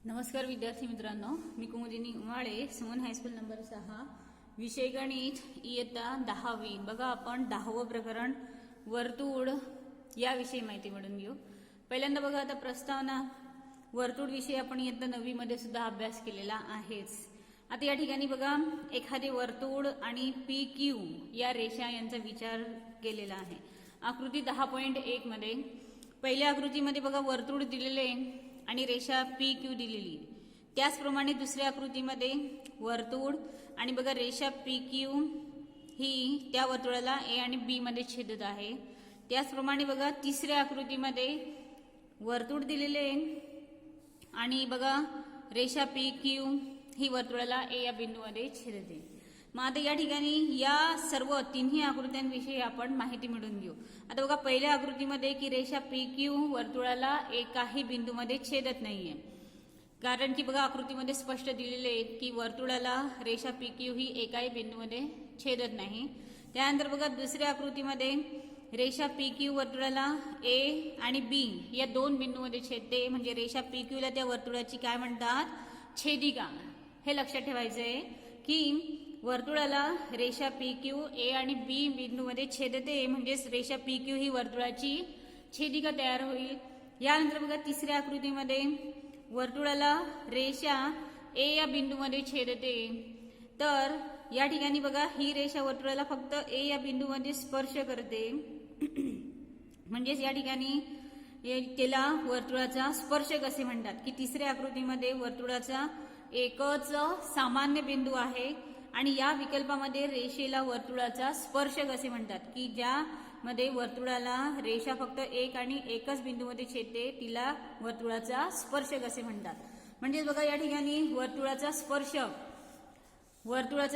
नमस्कार विद्यार्थी मित्रांनो, मी कुमुदिनी उमाळे, सुमन हायस्कूल नंबर 6, विषय गणित, इयत्ता 10वी। बघा, आपण 10वं प्रकरण वर्तुळ याविषयी माहिती मिळवून घेऊ। पहिल्यांदा बघा, आता प्रस्तावना वर्तुळ विषयी आपण इयत्ता 9वी मध्ये सुद्धा अभ्यास केलेला आहेच। आता या ठिकाणी बघा, एखादे वर्तुळ आणि PQ या रेषा यांचा विचार केलेला आहे। आकृती 10.1 मध्ये पहिल्या आकृतीमध्ये बघा वर्तुळ दिलेले आणि रेषा PQ दिलेली। त्याचप्रमाणे दुसऱ्या आकृतीमध्ये वर्तुळ आणि बघा रेषा PQ ही त्या वर्तुळाला A आणि B मध्ये छेदत आहे। त्याचप्रमाणे बघा तिसऱ्या आकृतीमध्ये वर्तुळ दिलेले आणि बघा रेषा PQ ही वर्तुळाला A या बिंदूमध्ये छेदते। मग आता या ठिकाणी या सर्व तिन्ही आकृत्यांविषयी आपण माहिती मिळवून घेऊ। आता बघा पहिल्या आकृतीमध्ये की रेषा PQ वर्तुळाला एकाही बिंदूमध्ये छेदत नाहीये, कारण की बघा आकृतीमध्ये स्पष्ट दिलेले आहे की वर्तुळाला रेषा PQ ही एकाही बिंदूमध्ये छेदत नाही। त्यानंतर बघा दुसऱ्या आकृतीमध्ये रेषा PQ वर्तुळाला A आणि B या दोन बिंदूमध्ये छेदते, म्हणजे रेषा PQ ला त्या वर्तुळाची काय म्हणतात, छेदिका। हे लक्षात ठेवायचं आहे की वर्तुळाला रेषा PQ A आणि B बिंदूमध्ये छेदते, म्हणजेच रेषा PQ ही वर्तुळाची छेदिका तयार होईल। यानंतर बघा तिसऱ्या आकृतीमध्ये वर्तुळाला रेषा A या बिंदूमध्ये छेदते, तर या ठिकाणी बघा ही रेषा वर्तुळाला फक्त A या बिंदूमध्ये स्पर्श करते, म्हणजेच या ठिकाणी त्याला वर्तुळाचा स्पर्शक असे म्हणतात। की तिसऱ्या आकृतीमध्ये वर्तुळाचा एकच सामान्य बिंदू आहे आणि या विकल्पामध्ये रेषेला वर्तुळाचा स्पर्शक असे म्हणतात, की ज्यामध्ये वर्तुळाला रेषा फक्त एक आणि एकच बिंदूमध्ये छेदते तिला वर्तुळाचा स्पर्शक असे म्हणतात। म्हणजे बघा या ठिकाणी वर्तुळाचा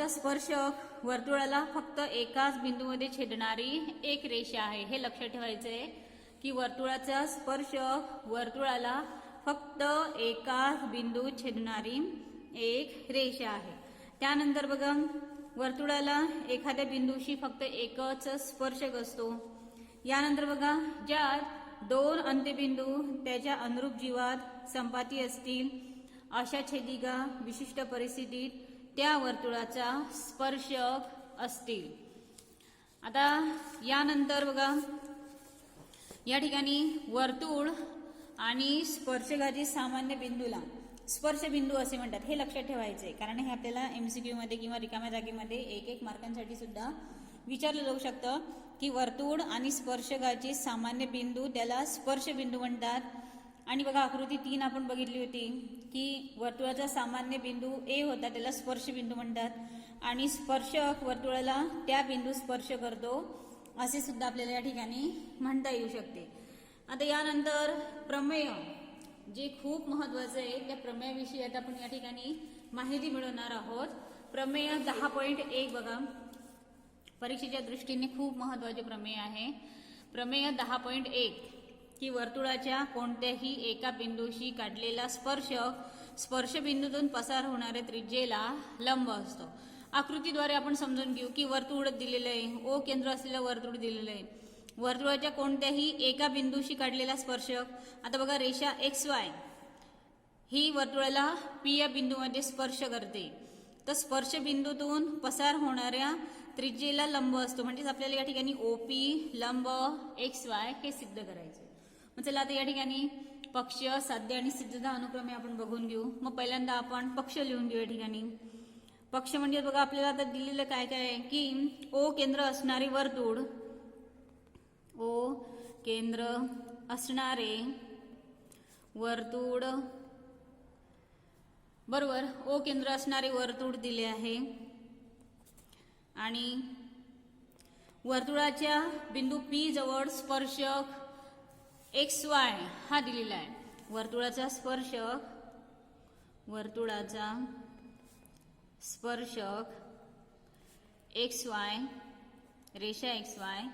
स्पर्शक वर्तुळाला फक्त एकाच बिंदूमध्ये छेदणारी एक रेषा आहे। हे लक्षात ठेवायचं आहे की वर्तुळाचा स्पर्शक वर्तुळाला फक्त एकाच बिंदू छेदणारी एक रेषा आहे। त्यानंतर बघा वर्तुळाला एखाद्या बिंदूशी फक्त एकच स्पर्शक असतो। यानंतर बघा ज्यात दोन अंत्यबिंदू त्याच्या अनुरूप जीवात संपाती असतील अशा छेदिका विशिष्ट परिस्थितीत त्या वर्तुळाचा स्पर्शक असतील। आता यानंतर बघा या ठिकाणी वर्तुळ आणि स्पर्शकाची सामान्य बिंदूला स्पर्श बिंदू असे म्हणतात। हे लक्षात ठेवायचे, कारण हे आपल्याला MCQ मध्ये किंवा रिकाम्या जागेमध्ये एक मार्कांसाठी सुद्धा विचारलं जाऊ शकतं की वर्तुळ आणि स्पर्शकाचे सामान्य बिंदू त्याला स्पर्श बिंदू म्हणतात। आणि बघा आकृती 3 आपण बघितली होती की वर्तुळाचा सामान्य बिंदू A होता, त्याला स्पर्श बिंदू म्हणतात, आणि स्पर्शक वर्तुळाला त्या बिंदू स्पर्श करतो असे सुद्धा आपल्याला या ठिकाणी म्हणता येऊ शकते। आता यानंतर प्रमेय, जे खूप महत्वाचं आहे, त्या प्रमेयाविषयी आता आपण या ठिकाणी माहिती मिळवणार आहोत। प्रमेय 10.1 बघा परीक्षेच्या दृष्टीने खूप महत्वाचे प्रमेय आहे। प्रमेय 10.1 की वर्तुळाच्या कोणत्याही एका बिंदूशी काढलेला स्पर्श बिंदूतून पसार होणाऱ्या त्रिज्येला लंब असतो। आकृतीद्वारे आपण समजून घेऊ की वर्तुळ दिलेलं आहे, O केंद्र असलेलं वर्तुळ दिलेलं आहे। वर्तुळाच्या कोणत्याही एका बिंदूशी काढलेला स्पर्शक, आता बघा रेषा XY ही वर्तुळाला P या बिंदूमध्ये स्पर्श करते, तर स्पर्श बिंदूतून पसार होणाऱ्या त्रिज्येला लंब असतो। म्हणजेच आपल्याला या ठिकाणी OP लंब XY हे सिद्ध करायचे। मग चला आता या ठिकाणी पक्ष, साध्य आणि सिद्धता अनुक्रमे आपण बघून घेऊ। मग पहिल्यांदा आपण पक्ष लिहून घेऊ। या ठिकाणी पक्ष म्हणजे बघा आपल्याला आता दिलेलं काय काय आहे की O केंद्र असणारे वर्तुळ, O केंद्र असणारे वर्तुळ बरोबर, O केंद्र असणारे वर्तुळ दिले आहे आणि वर्तुळाच्या बिंदू P जवळ स्पर्शक XY हा दिलेला आहे। वर्तुळाचा स्पर्शक XY, रेषा XY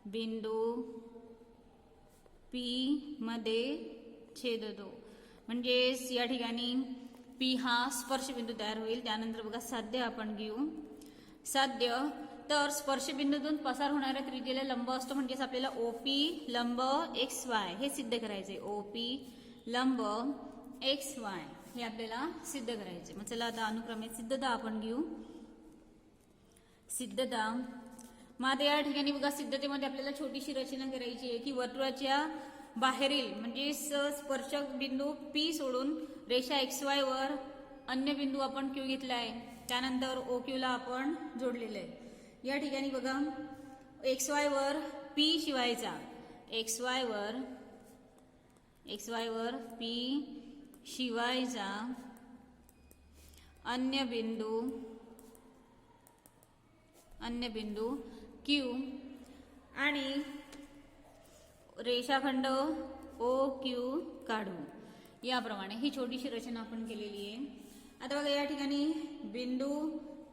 बिंदू P मध्ये छेदतो, म्हणजेच या ठिकाणी P हा स्पर्श बिंदू तयार होईल। त्यानंतर बघा साध्य आपण घेऊ। साध्य तर स्पर्श बिंदूतून पसार होणाऱ्या त्रिज्येला लंब असतो, म्हणजेच आपल्याला OP लंब XY हे सिद्ध करायचे। OP लंब XY हे आपल्याला सिद्ध करायचे. मग चला आता अनुक्रमे सिद्धता आपण घेऊ. सिद्धता. मग आता या ठिकाणी बघा सिद्धतेमध्ये आपल्याला छोटीशी रचना करायची आहे की वर्तुळाच्या बाहेरील म्हणजे स्पर्शक बिंदू P सोडून रेषा XY वर अन्य बिंदू आपण Q घेतला आहे, त्यानंतर OQ ला आपण जोडलेलं आहे. या ठिकाणी बघा XY वर P शिवायचा, XY वर P शिवायचा अन्य बिंदू Q आणि रेषाखंड OQ काढू. याप्रमाणे ही छोटीशी रचना आपण केलेली आहे. आता बघा या ठिकाणी बिंदू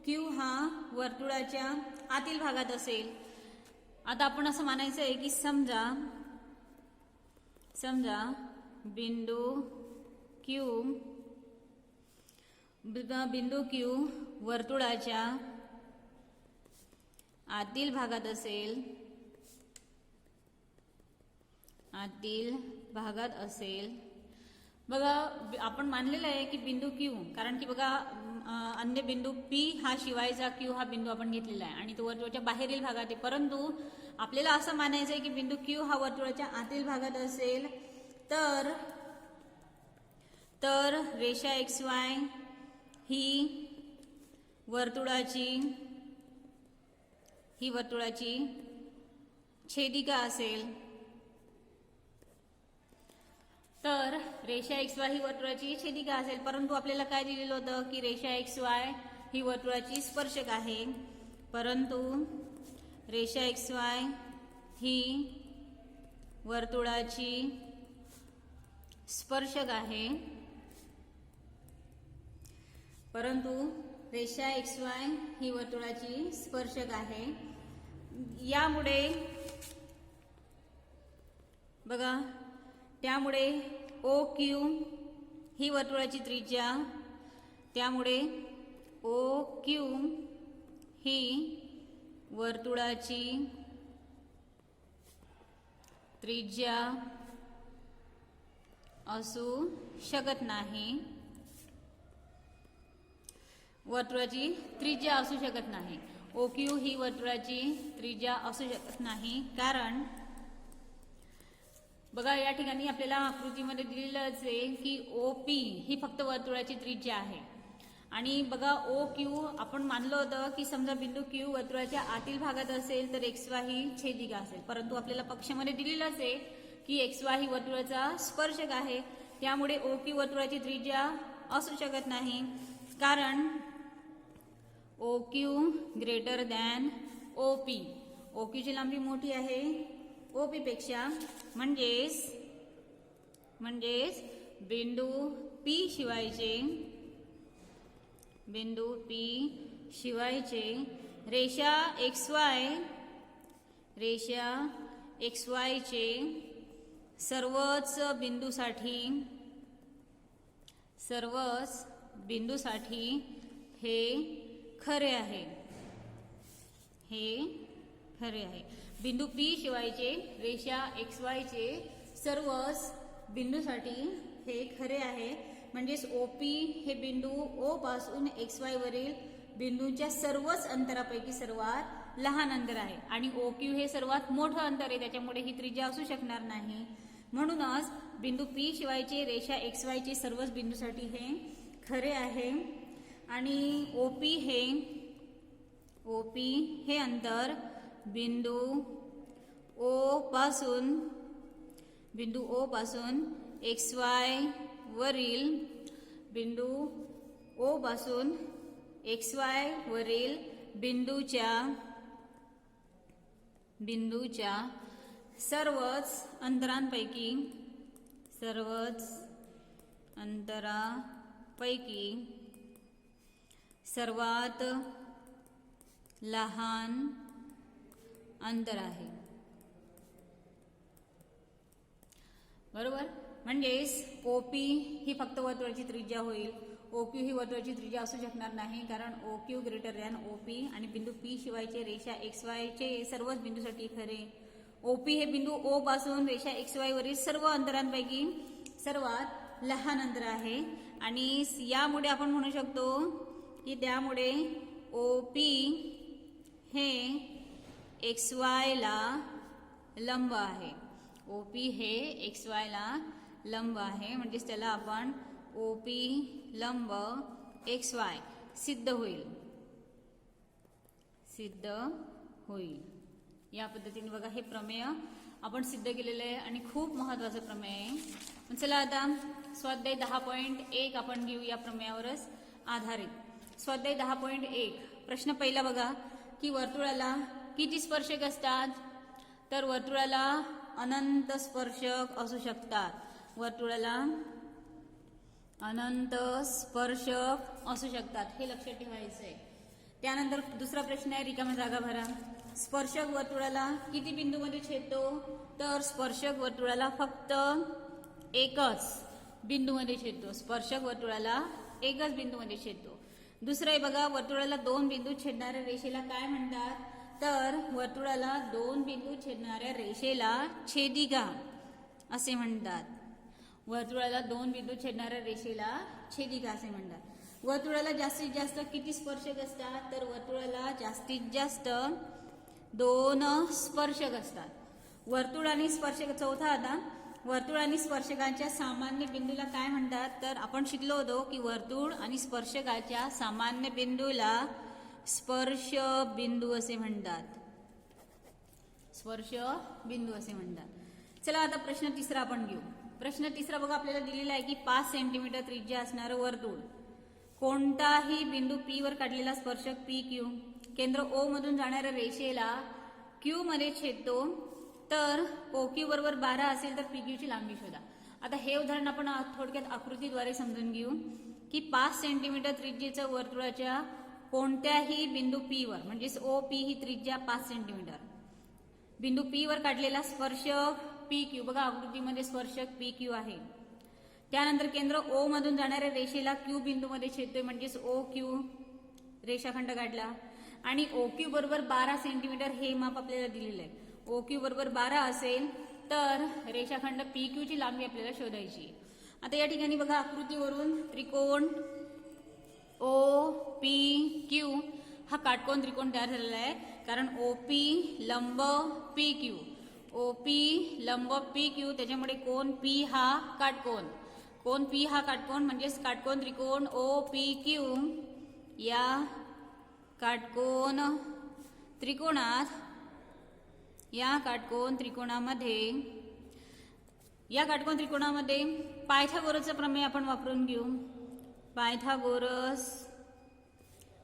Q हा वर्तुळाच्या आतील भागात असेल. आता आपण असं मानायचं आहे की समजा बिंदू Q वर्तुळाच्या आतील भागात असेल. बघा आपण मानलेलं आहे की बिंदू Q, कारण की बघा अन्य बिंदू P हा शिवायचा Q हा बिंदू आपण घेतलेला आहे आणि तो वर्तुळाच्या बाहेरील भागात आहे. परंतु आपल्याला असं मानायचं आहे की बिंदू Q हा वर्तुळाच्या आतील भागात असेल तर रेषा XY ही वर्तुळाची छेदिका असेल. तर रेषा XY ही वर्तुळाची छेदिका असेल, परंतु आपल्याला काय दिलेलं होतं की रेषा XY ही वर्तुळाची स्पर्शक आहे. परंतु रेषा XY ही वर्तुळाची स्पर्शक आहे. यामुळे बघा त्यामुळे OQ ही वर्तुळाची त्रिज्या, त्यामुळे OQ ही वर्तुळाची त्रिज्या असू शकत नाही. OQ ही वर्तुळाची त्रिज्या असू शकत नाही, कारण बघा या ठिकाणी आपल्याला आकृतीमध्ये दिलेलंच आहे की OP ही फक्त वर्तुळाची त्रिज्या आहे. आणि बघा OQ आपण मानलं होतं की समजा बिंदू Q वर्तुळाच्या आतील भागात असेल तर XY ही छेदिका असेल, परंतु आपल्याला पक्षामध्ये दिलेलंच आहे की XY ही वर्तुळाचा स्पर्शक आहे. त्यामुळे OQ वर्तुळाची त्रिज्या असू शकत नाही, कारण OQ greater than OP. OQ ची लांबी मोठी आहे OP पेक्षा, म्हणजेच बिंदू P शिवायचे रेषा XY चे सर्वच बिंदूसाठी हे खरे आहे. बिंदू P शिवायचे रेषा XY चे सर्वच बिंदूसाठी हे खरे आहे. म्हणजेच OP हे बिंदू O पासून XY वरील बिंदूंच्या सर्वच अंतरापैकी सर्वात लहान अंतर आहे आणि OQ हे सर्वात मोठं अंतर आहे, त्याच्यामुळे ही त्रिज्या असू शकणार नाही. म्हणूनच बिंदू P शिवायचे रेषा XY चे सर्वच बिंदूसाठी हे खरे आहे. आणि OP हे अंतर बिंदू O पासून XY वरील बिंदूच्या सर्वच अंतरांपैकी सर्वात लहान अंतर आहे. बरोबर. म्हणजेच OP ही फक्त वर्तुळाची त्रिज्या होईल. OQ ही वर्तुळाची त्रिज्या असू शकणार नाही, कारण OQ ग्रेटर दॅन OP आणि बिंदू P शिवायचे रेषा XY चे सर्वच बिंदूसाठी खरे. OP हे बिंदू O पासून रेषा XY वरील सर्व अंतरांपैकी सर्वात लहान अंतर आहे आणि यामुळे आपण म्हणू शकतो की त्यामुळे OP हे XY ला लंब आहे. OP हे XY ला लंब आहे म्हणजेच त्याला आपण OP लंब XY सिद्ध होईल. या पद्धतीने बघा हे प्रमेय आपण सिद्ध केलेलं आहे आणि खूप महत्वाचं प्रमेय आहे. चला आता स्वाध्याय 10.1 आपण घेऊ या प्रमेयावरच आधारित. स्वाध्याय 10.1 प्रश्न पहिला बघा की वर्तुळाला किती स्पर्शक असतात. तर वर्तुळाला अनंत स्पर्शक असू शकतात. वर्तुळाला अनंत स्पर्शक असू शकतात हे लक्षात ठेवायचं आहे. त्यानंतर दुसरा प्रश्न आहे रिकाम्या जागा भरा. स्पर्शक वर्तुळाला किती बिंदूमध्ये छेदतो. तर स्पर्शक वर्तुळाला फक्त एकच बिंदूमध्ये छेदतो. स्पर्शक वर्तुळाला एकच बिंदूमध्ये छेदतो. दुसरं आहे बघा वर्तुळाला दोन बिंदू छेदणाऱ्या रेषेला काय म्हणतात. तर वर्तुळाला दोन बिंदू छेदणाऱ्या रेषेला छेदिका असे म्हणतात. वर्तुळाला दोन बिंदू छेदणाऱ्या रेषेला छेदिका असे म्हणतात. वर्तुळाला जास्तीत जास्त किती स्पर्शक असतात. तर वर्तुळाला जास्तीत जास्त 2 स्पर्शक असतात. वर्तुळ आणि स्पर्शक चौथा आता वर्तुळ आणि स्पर्शकांच्या सामान्य बिंदूला काय म्हणतात. तर आपण शिकलो होतो की वर्तुळ आणि स्पर्शकाच्या सामान्य बिंदूला स्पर्श बिंदू असे म्हणतात. स्पर्श बिंदू असे म्हणतात. चला आता प्रश्न तिसरा आपण घेऊ. प्रश्न तिसरा बघा आपल्याला दिलेला आहे की 5 सेंटीमीटर त्रिज्या असणारं वर्तुळ कोणताही बिंदू P वर काढलेला स्पर्शक PQ केंद्र O मधून जाणाऱ्या रेषेला Q मध्ये छेदतो. तर OQ बरोबर 12 असेल तर PQ ची लांबी शोधा. आता हे उदाहरण आपण थोडक्यात आकृतीद्वारे समजून घेऊ की 5 सेंटीमीटर त्रिज्येच्या वर्तुळाच्या कोणत्याही बिंदू P वर म्हणजेच OP ही त्रिज्या 5 सेंटीमीटर बिंदू P वर काढलेला स्पर्शक PQ बघा आकृतीमध्ये स्पर्शक PQ आहे. त्यानंतर केंद्र O मधून जाणाऱ्या रेषेला Q बिंदूमध्ये छेदतोय म्हणजेच OQ रेषाखंड काढला आणि OQ बरोबर 12 सेंटीमीटर हे माप आपल्याला दिलेलं आहे. OQ बरोबर 12 असेल तर रेषाखंड PQ ची लांबी आपल्याला शोधायची. आता या ठिकाणी बघा आकृतीवरून त्रिकोण OPQ हा काटकोन त्रिकोण तयार झालेला आहे कारण OP लंब PQ OP लंब PQ त्याच्यामुळे कोन P हा काटकोन कोन P हा काटकोन म्हणजेच काटकोन त्रिकोण OPQ या काटकोन त्रिकोणामध्ये पायथागोरसचा प्रमेय आपण वापरून घेऊ. पायथागोरस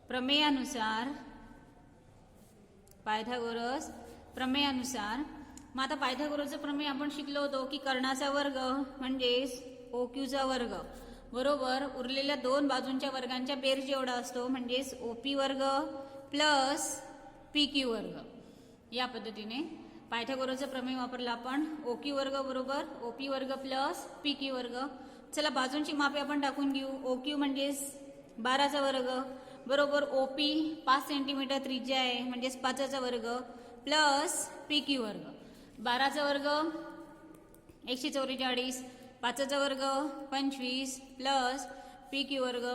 प्रमेयानुसार मग आता पायथागोरसचा प्रमेय आपण शिकलो होतो की कर्णाचा वर्ग म्हणजेच OQ चा वर्ग बरोबर उरलेल्या दोन बाजूंच्या वर्गांच्या बेरज एवढा असतो म्हणजेच OP वर्ग प्लस PQ वर्ग. या पद्धतीने पायथागोरसचा प्रमेय वापरला आपण. OQ वर्ग बरोबर OP वर्ग प्लस PQ वर्ग. चला बाजूंची मापे आपण टाकून घेऊ. OQ म्हणजेच 12चा वर्ग बरोबर OP 5 सेंटीमीटर त्रिज्या आहे म्हणजेच 5चा वर्ग प्लस PQ वर्ग. 12चा वर्ग 144 5चा वर्ग 25 प्लस PQ वर्ग.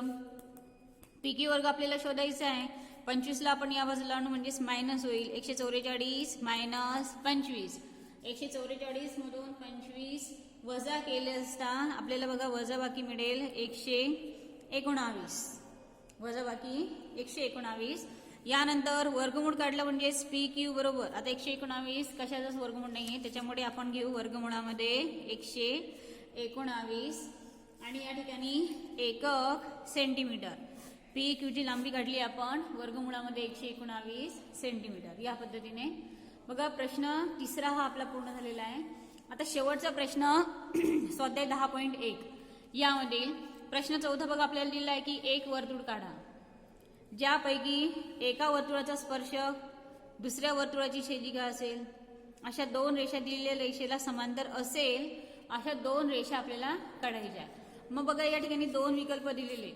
PQ वर्ग आपल्याला शोधायचा आहे. 25 ला आपण या बाजूला आणू म्हणजेच मायनस होईल. 144 मायनस 25 144 मधून 25 वजा केले असता आपल्याला बघा वजाबाकी मिळेल 119 वजाबाकी 119. यानंतर वर्गमूळ काढला म्हणजेच PQ बरोबर आता 119 कशाचाच वर्गमूळ नाहीये त्याच्यामुळे आपण घेऊ वर्गमूळामध्ये 119 आणि या ठिकाणी एकक सेंटीमीटर PQ ची लांबी काढली आपण वर्गमूळामध्ये 119 सेंटीमीटर. या पद्धतीने बघा प्रश्न तिसरा हा आपला पूर्ण झालेला आहे. आता शेवटचा प्रश्न स्वाध्याय 10.1 यामध्ये प्रश्न चौथा बघा आपल्याला दिलेला आहे की एक वर्तुळ काढा ज्यापैकी एका वर्तुळाचा स्पर्शक दुसऱ्या वर्तुळाची छेदिका असेल. अशा दोन रेषा दिलेल्या रेषेला समांतर असेल अशा दोन रेषा आपल्याला काढायच्या. मग बघा या ठिकाणी दोन विकल्प दिलेले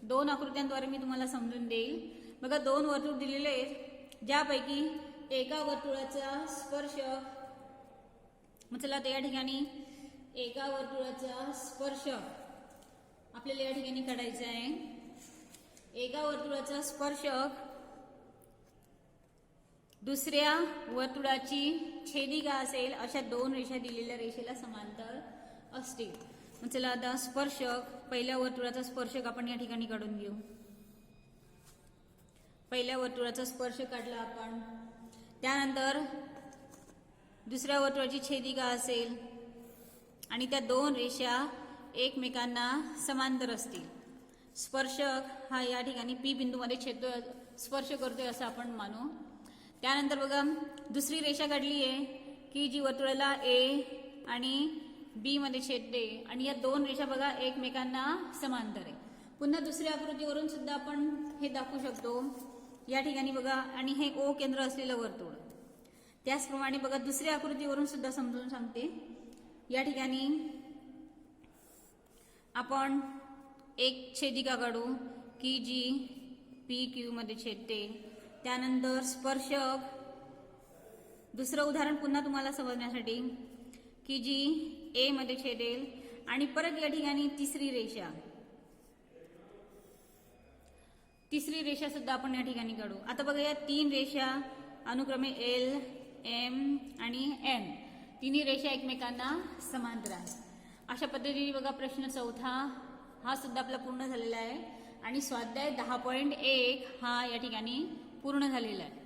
दोन आकृत्यांद्वारे मी तुम्हाला समजून देईल. बघा दोन वर्तुळ दिलेले आहेत ज्यापैकी एका वर्तुळाचा स्पर्शक मग चला तर या ठिकाणी एका वर्तुळाचा स्पर्शक आपल्याला या ठिकाणी काढायचा आहे. एका वर्तुळाचा स्पर्शक दुसऱ्या वर्तुळाची छेदिका असेल अशा दोन रेषा दिलेल्या रेषेला समांतर असतील. मग चला आता स्पर्शक, पहिल्या वर्तुळाचा स्पर्शक आपण या ठिकाणी काढून घेऊ. पहिल्या वर्तुळाचा स्पर्श काढला आपण. त्यानंतर दुसऱ्या वर्तुळाची छेदिका असेल आणि त्या दोन रेषा एकमेकांना समांतर असतील. स्पर्शक हा या ठिकाणी पी बिंदूमध्ये छेदतोय, स्पर्श करतोय असं आपण मानू. त्यानंतर बघा दुसरी रेषा काढली आहे की जी वर्तुळाला ए आणि बी मध्ये छेदते आणि या दोन रेषा बघा एकमेकांना समांतर आहे. पुन्हा दुसऱ्या आकृतीवरून सुद्धा आपण हे दाखवू शकतो. या ठिकाणी बघा आणि हे ओ केंद्र असलेलं वर्तुळ. त्याचप्रमाणे बघा दुसऱ्या आकृतीवरून सुद्धा समजून सांगते. या ठिकाणी आपण एक छेदिका काढू की जी पी क्यू मध्ये छेदते. त्यानंतर स्पर्शक, दुसरं उदाहरण पुन्हा तुम्हाला समजण्यासाठी की जी ए मध्ये छेदेल आणि परत या ठिकाणी तिसरी रेषा सुद्धा आपण या ठिकाणी काढू. आता बघा या तीन रेषा अनुक्रमे एल, एम आणि एन, तिन्ही रेषा एकमेकांना समांतर आहेत. अशा पद्धतीने बघा प्रश्न चौथा हा सुद्धा आपला पूर्ण झालेला आहे आणि स्वाध्याय 10.1 हा या ठिकाणी पूर्ण झालेला आहे.